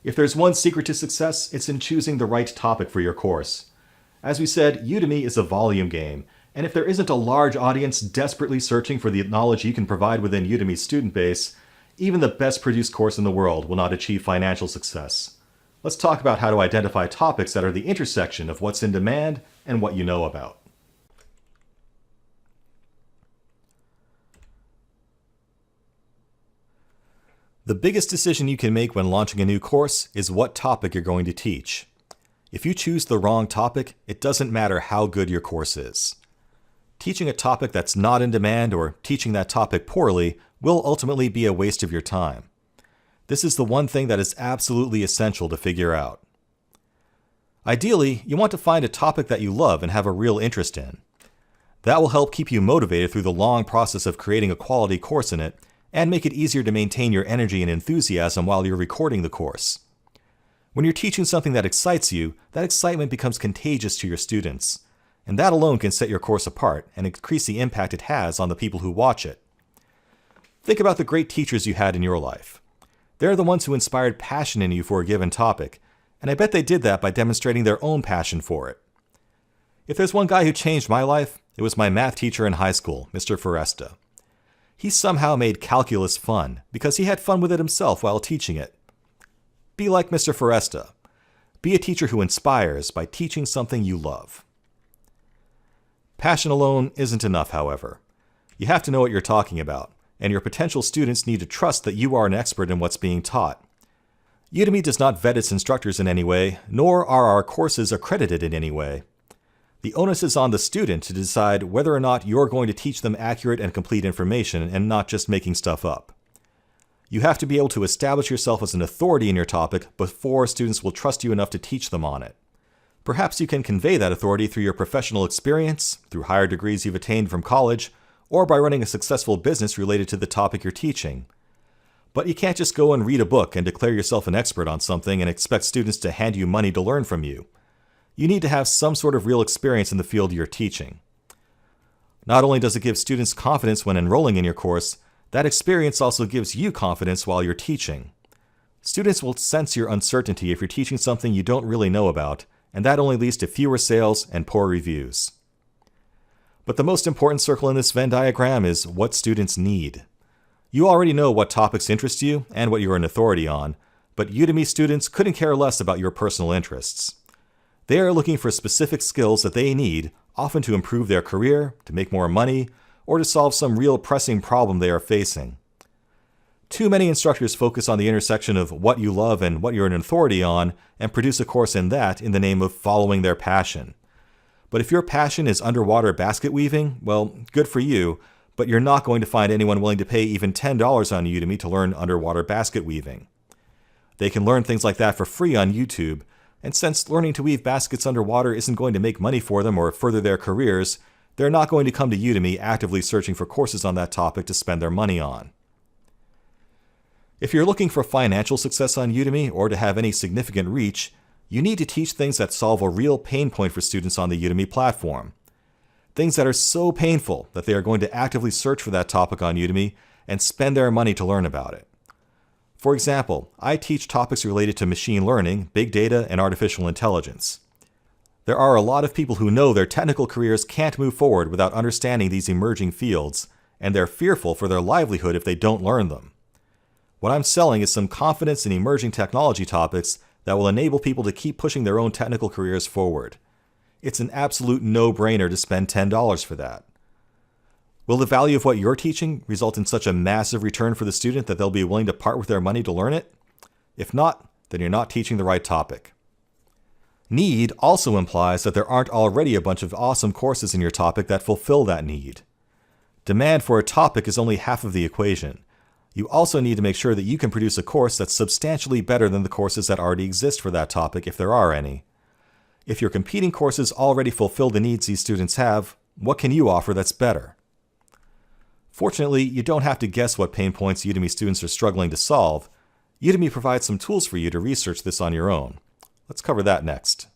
If there's one secret to success, it's in choosing the right topic for your course. As we said, Udemy is a volume game, and if there isn't a large audience desperately searching for the knowledge you can provide within Udemy's student base, even the best produced course in the world will not achieve financial success. Let's talk about how to identify topics that are the intersection of what's in demand and what you know about. The biggest decision you can make when launching a new course is what topic you're going to teach. If you choose the wrong topic, it doesn't matter how good your course is. Teaching a topic that's not in demand or teaching that topic poorly will ultimately be a waste of your time. This is the one thing that is absolutely essential to figure out. Ideally, you want to find a topic that you love and have a real interest in. That will help keep you motivated through the long process of creating a quality course in it and make it easier to maintain your energy and enthusiasm while you're recording the course. When you're teaching something that excites you, that excitement becomes contagious to your students, and that alone can set your course apart and increase the impact it has on the people who watch it. Think about the great teachers you had in your life. They're the ones who inspired passion in you for a given topic, and I bet they did that by demonstrating their own passion for it. If there's one guy who changed my life, it was my math teacher in high school, Mr. Foresta. He somehow made calculus fun because he had fun with it himself while teaching it. Be like Mr. Foresta. Be a teacher who inspires by teaching something you love. Passion alone isn't enough, however. You have to know what you're talking about, and your potential students need to trust that you are an expert in what's being taught. Udemy does not vet its instructors in any way, nor are our courses accredited in any way. The onus is on the student to decide whether or not you're going to teach them accurate and complete information and not just making stuff up. You have to be able to establish yourself as an authority in your topic before students will trust you enough to teach them on it. Perhaps you can convey that authority through your professional experience, through higher degrees you've attained from college, or by running a successful business related to the topic you're teaching. But you can't just go and read a book and declare yourself an expert on something and expect students to hand you money to learn from you. You need to have some sort of real experience in the field you're teaching. Not only does it give students confidence when enrolling in your course, that experience also gives you confidence while you're teaching. Students will sense your uncertainty if you're teaching something you don't really know about, and that only leads to fewer sales and poor reviews. But the most important circle in this Venn diagram is what students need. You already know what topics interest you and what you're an authority on, but Udemy students couldn't care less about your personal interests. They are looking for specific skills that they need, often to improve their career, to make more money, or to solve some real pressing problem they are facing. Too many instructors focus on the intersection of what you love and what you're an authority on and produce a course in that in the name of following their passion. But if your passion is underwater basket weaving, well, good for you, but you're not going to find anyone willing to pay even $10 on Udemy to learn underwater basket weaving. They can learn things like that for free on YouTube, and since learning to weave baskets underwater isn't going to make money for them or further their careers, they're not going to come to Udemy actively searching for courses on that topic to spend their money on. If you're looking for financial success on Udemy or to have any significant reach, you need to teach things that solve a real pain point for students on the Udemy platform. Things that are so painful that they are going to actively search for that topic on Udemy and spend their money to learn about it. For example, I teach topics related to machine learning, big data, and artificial intelligence. There are a lot of people who know their technical careers can't move forward without understanding these emerging fields, and they're fearful for their livelihood if they don't learn them. What I'm selling is some confidence in emerging technology topics that will enable people to keep pushing their own technical careers forward. It's an absolute no-brainer to spend $10 for that. Will the value of what you're teaching result in such a massive return for the student that they'll be willing to part with their money to learn it? If not, then you're not teaching the right topic. Need also implies that there aren't already a bunch of awesome courses in your topic that fulfill that need. Demand for a topic is only half of the equation. You also need to make sure that you can produce a course that's substantially better than the courses that already exist for that topic, if there are any. If your competing courses already fulfill the needs these students have, what can you offer that's better? Fortunately, you don't have to guess what pain points Udemy students are struggling to solve. Udemy provides some tools for you to research this on your own. Let's cover that next.